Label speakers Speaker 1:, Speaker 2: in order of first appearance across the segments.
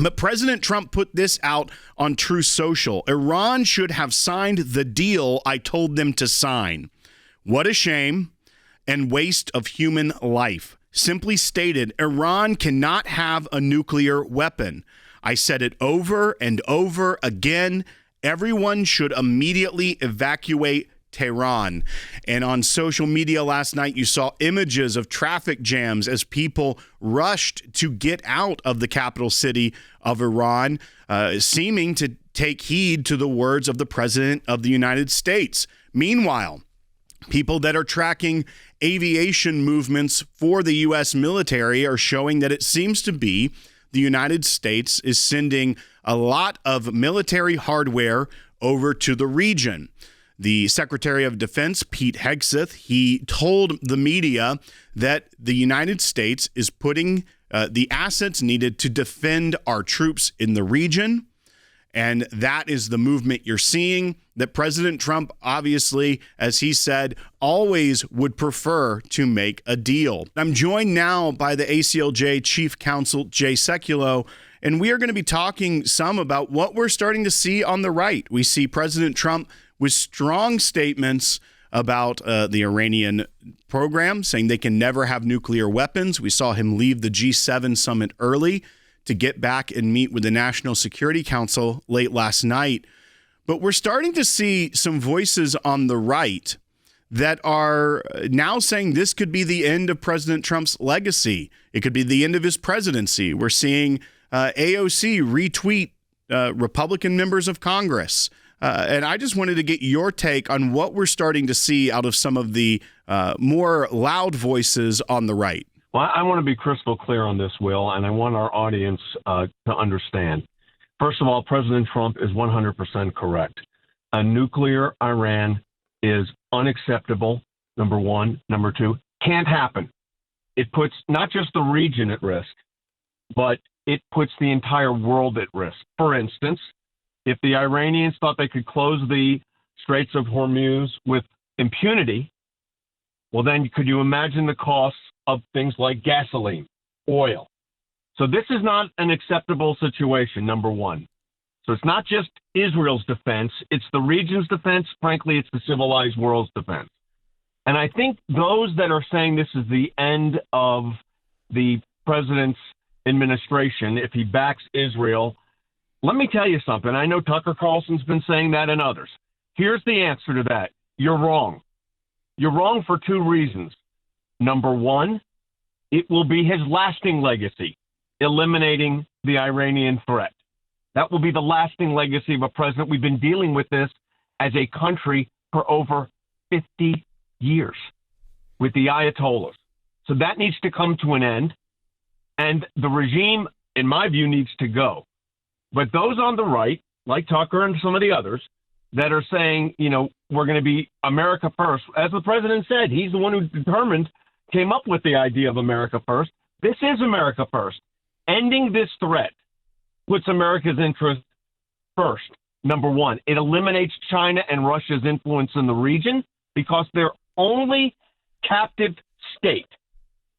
Speaker 1: But President Trump put this out on Truth Social. Iran should have signed the deal I told them to sign. What a shame and waste of human life. Simply stated, Iran cannot have a nuclear weapon. I said it over and over again. Everyone should immediately evacuate Tehran. And on social media last night, you saw images of traffic jams as people rushed to get out of the capital city of Iran, seeming to take heed to the words of the President of the United States. Meanwhile, people that are tracking aviation movements for the U.S. military are showing that it seems to be the United States is sending a lot of military hardware over to the region. The Secretary of Defense, Pete Hegseth, he told the media that the United States is putting the assets needed to defend our troops in the region. And that is the movement you're seeing, that President Trump, obviously, as he said, always would prefer to make a deal. I'm joined now by the ACLJ Chief Counsel, Jay Sekulow, and we are going to be talking some about what we're starting to see on the right. We see President Trump with strong statements about the Iranian program, saying they can never have nuclear weapons. We saw him leave the G7 summit early to get back and meet with the National Security Council late last night. But we're starting to see some voices on the right that are now saying this could be the end of President Trump's legacy. It could be the end of his presidency. We're seeing AOC retweet Republican members of Congress. And I just wanted to get your take on what we're starting to see out of some of the more loud voices on the right.
Speaker 2: Well, I want to be crystal clear on this, Will, and I want our audience to understand. First of all, President Trump is 100% correct. A nuclear Iran is unacceptable, number one. Number two, can't happen. It puts not just the region at risk, but it puts the entire world at risk. For instance, if the Iranians thought they could close the Straits of Hormuz with impunity, well, then could you imagine the costs of things like gasoline, oil? So this is not an acceptable situation, number one. So it's not just Israel's defense, it's the region's defense. Frankly, it's the civilized world's defense. And I think those that are saying this is the end of the president's administration, if he backs Israel, let me tell you something. I know Tucker Carlson's been saying that and others. Here's the answer to that. You're wrong. You're wrong for two reasons. Number one, it will be his lasting legacy, eliminating the Iranian threat. That will be the lasting legacy of a president. We've been dealing with this as a country for over 50 years with the Ayatollahs. So that needs to come to an end. And the regime, in my view, needs to go. But those on the right, like Tucker and some of the others, that are saying, you know, we're going to be America first. As the president said, he's the one who came up with the idea of America first. This is America first. Ending this threat puts America's interest first. Number one, it eliminates China and Russia's influence in the region because they're only captive state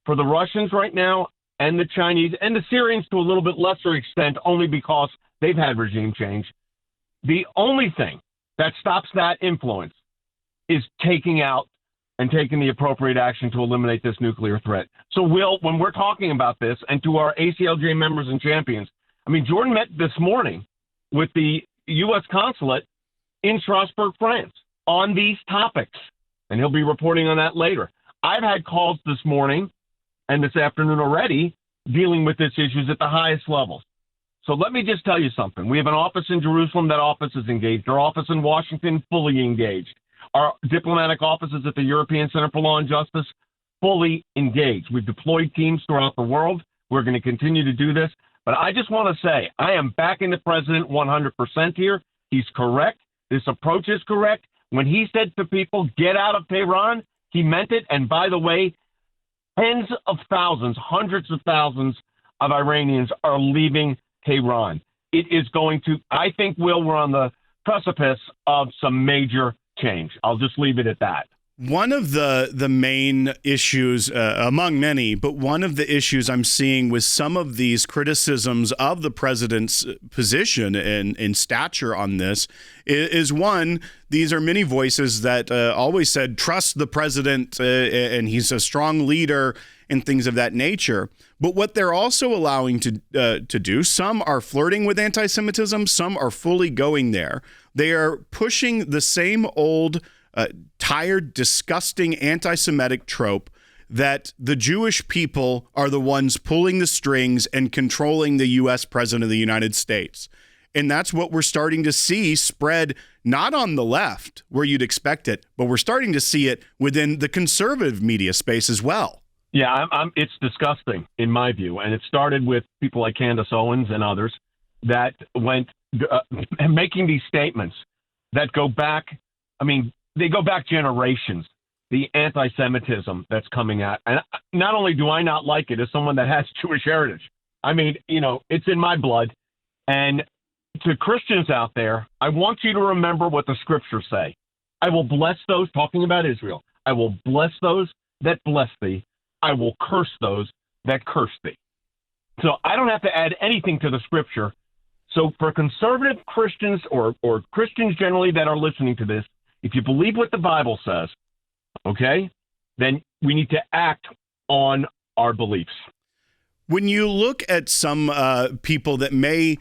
Speaker 2: for the Russians right now and the Chinese and the Syrians to a little bit lesser extent, only because they've had regime change. The only thing that stops that influence is taking out and taking the appropriate action to eliminate this nuclear threat. So, Will, when we're talking about this, and to our ACLJ members and champions, I mean, Jordan met this morning with the U.S. consulate in Strasbourg, France, on these topics, and he'll be reporting on that later. I've had calls this morning and this afternoon already dealing with this issues at the highest levels. So let me just tell you something. We have an office in Jerusalem. That office is engaged. Our office in Washington, fully engaged. Our diplomatic offices at the European Center for Law and Justice, fully engaged. We've deployed teams throughout the world. We're going to continue to do this. But I just want to say, I am backing the president 100% here. He's correct. This approach is correct. When he said to people, get out of Tehran, he meant it. And by the way, tens of thousands, hundreds of thousands of Iranians are leaving Tehran. It is going to, I think, Will, we're on the precipice of some major change. I'll just leave it at that.
Speaker 1: One of the main issues, among many, but one of the issues I'm seeing with some of these criticisms of the president's position and stature on this is one, these are many voices that always said, trust the president and he's a strong leader and things of that nature. But what they're also allowing to do, some are flirting with anti-Semitism, some are fully going there. They are pushing the same old tired, disgusting anti-Semitic trope that the Jewish people are the ones pulling the strings and controlling the U.S. president of the United States. And that's what we're starting to see spread, not on the left where you'd expect it, but we're starting to see it within the conservative media space as well.
Speaker 2: Yeah, it's disgusting in my view. And it started with people like Candace Owens and others that went making these statements that go back, they go back generations, the anti-Semitism that's coming out. And not only do I not like it as someone that has Jewish heritage, it's in my blood. And to Christians out there, I want you to remember what the scriptures say. I will bless those, talking about Israel, I will bless those that bless thee. I will curse those that curse thee. So I don't have to add anything to the scripture. So for conservative Christians or Christians generally that are listening to this, if you believe what the Bible says, okay, then we need to act on our beliefs.
Speaker 1: When you look at some people that may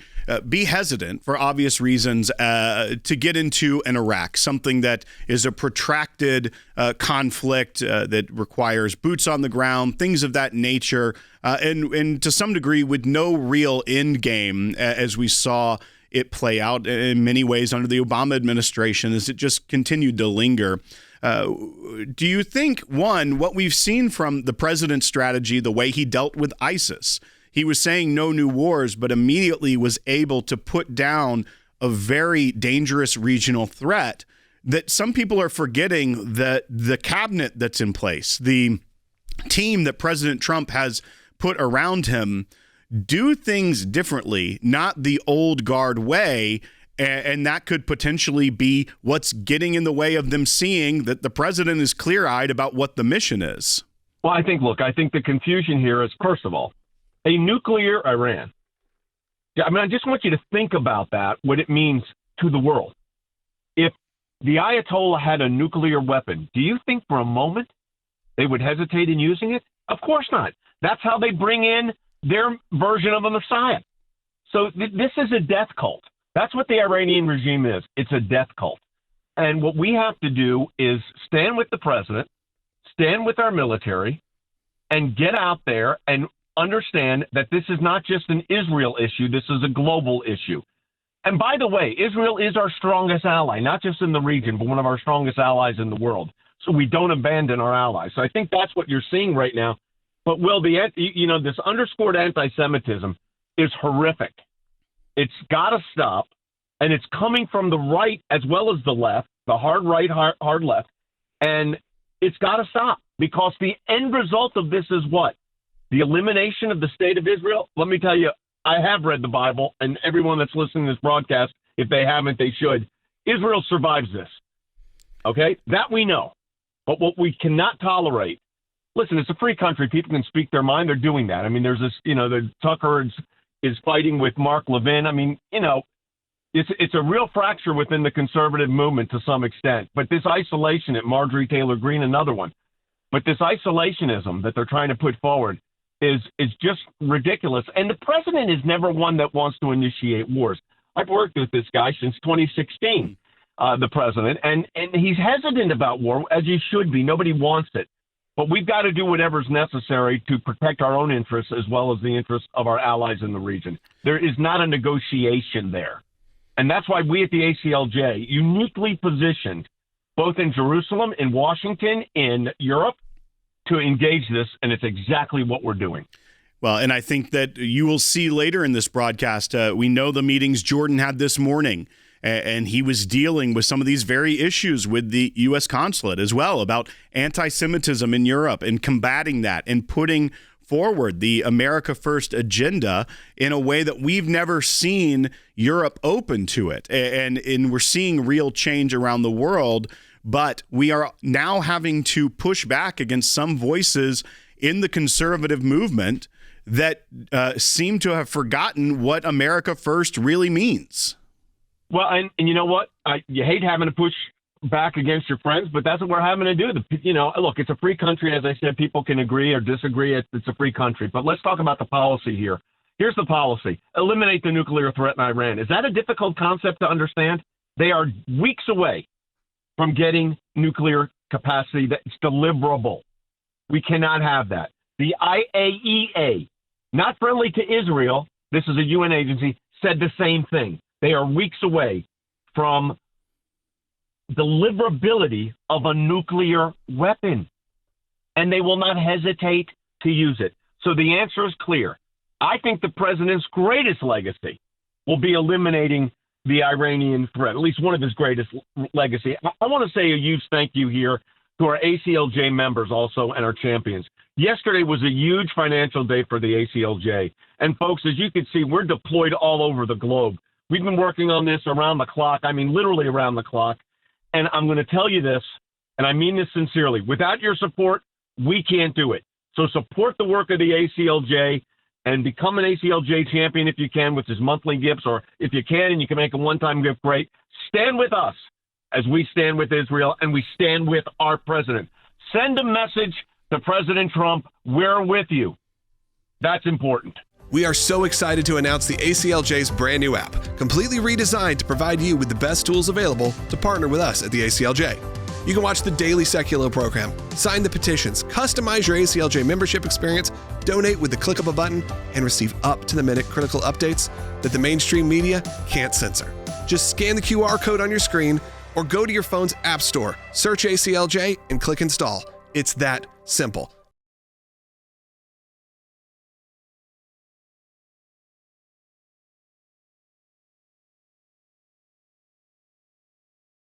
Speaker 1: be hesitant for obvious reasons to get into an Iraq, something that is a protracted conflict that requires boots on the ground, things of that nature, and to some degree with no real end game, as we saw it play out in many ways under the Obama administration as it just continued to linger. Do you think, one, what we've seen from the president's strategy, the way he dealt with ISIS, he was saying no new wars, but immediately was able to put down a very dangerous regional threat, that some people are forgetting that the cabinet that's in place, the team that President Trump has put around him, do things differently, not the old guard way. And that could potentially be what's getting in the way of them seeing that the president is clear-eyed about what the mission is.
Speaker 2: Well, I think the confusion here is, first of all, a nuclear Iran. I just want you to think about that, what it means to the world. If the Ayatollah had a nuclear weapon, do you think for a moment they would hesitate in using it? Of course not. That's how they bring in their version of a Messiah. So this is a death cult. That's what the Iranian regime is. It's a death cult. And what we have to do is stand with the president, stand with our military, and get out there and understand that this is not just an Israel issue. This is a global issue. And by the way, Israel is our strongest ally, not just in the region, but one of our strongest allies in the world. So we don't abandon our allies. So I think that's what you're seeing right now. But Will, this underscored anti-Semitism is horrific. It's got to stop, and it's coming from the right as well as the left, the hard right, hard left, and it's got to stop because the end result of this is what? The elimination of the state of Israel? Let me tell you, I have read the Bible, and everyone that's listening to this broadcast, if they haven't, they should. Israel survives this, okay? That we know. But what we cannot tolerate, listen, it's a free country. People can speak their mind. They're doing that. There's this, the Tucker is fighting with Mark Levin. It's a real fracture within the conservative movement to some extent. But this isolation at Marjorie Taylor Greene, another one. But this isolationism that they're trying to put forward is just ridiculous. And the president is never one that wants to initiate wars. I've worked with this guy since 2016, the president, and he's hesitant about war, as he should be. Nobody wants it. But we've got to do whatever's necessary to protect our own interests as well as the interests of our allies in the region. There is not a negotiation there. And that's why we at the ACLJ, uniquely positioned both in Jerusalem, in Washington, in Europe, to engage this, and it's exactly what we're doing.
Speaker 1: Well, and I think that you will see later in this broadcast, we know the meetings Jordan had this morning, and he was dealing with some of these very issues with the U.S. consulate as well about anti-Semitism in Europe and combating that and putting forward the America First agenda in a way that we've never seen Europe open to it. And we're seeing real change around the world but we are now having to push back against some voices in the conservative movement that seem to have forgotten what America first really means.
Speaker 2: Well, and you know what? You hate having to push back against your friends, but that's what we're having to do. Look, it's a free country. As I said, people can agree or disagree. It's a free country. But let's talk about the policy here. Here's the policy. Eliminate the nuclear threat in Iran. Is that a difficult concept to understand? They are weeks away from getting nuclear capacity that's deliverable. We cannot have that. The IAEA, not friendly to Israel, this is a UN agency, said the same thing. They are weeks away from deliverability of a nuclear weapon, and they will not hesitate to use it. So the answer is clear. I think the president's greatest legacy will be eliminating the Iranian threat, at least one of his greatest legacy. I want to say a huge thank you here to our ACLJ members also and our champions. Yesterday was a huge financial day for the ACLJ. And folks, as you can see, we're deployed all over the globe. We've been working on this around the clock. I mean, literally around the clock. And I'm going to tell you this, and I mean this sincerely. Without your support, we can't do it. So support the work of the ACLJ and become an ACLJ champion if you can with his monthly gifts, or if you can and you can make a one-time gift, great. Stand with us as we stand with Israel and we stand with our president. Send a message to President Trump, we're with you. That's important.
Speaker 3: We are so excited to announce the ACLJ's brand new app, completely redesigned to provide you with the best tools available to partner with us at the ACLJ. You can watch the daily Sekulow program, sign the petitions, customize your ACLJ membership experience, donate with the click of a button, and receive up-to-the-minute critical updates that the mainstream media can't censor. Just scan the QR code on your screen or go to your phone's app store, search ACLJ, and click install. It's that simple.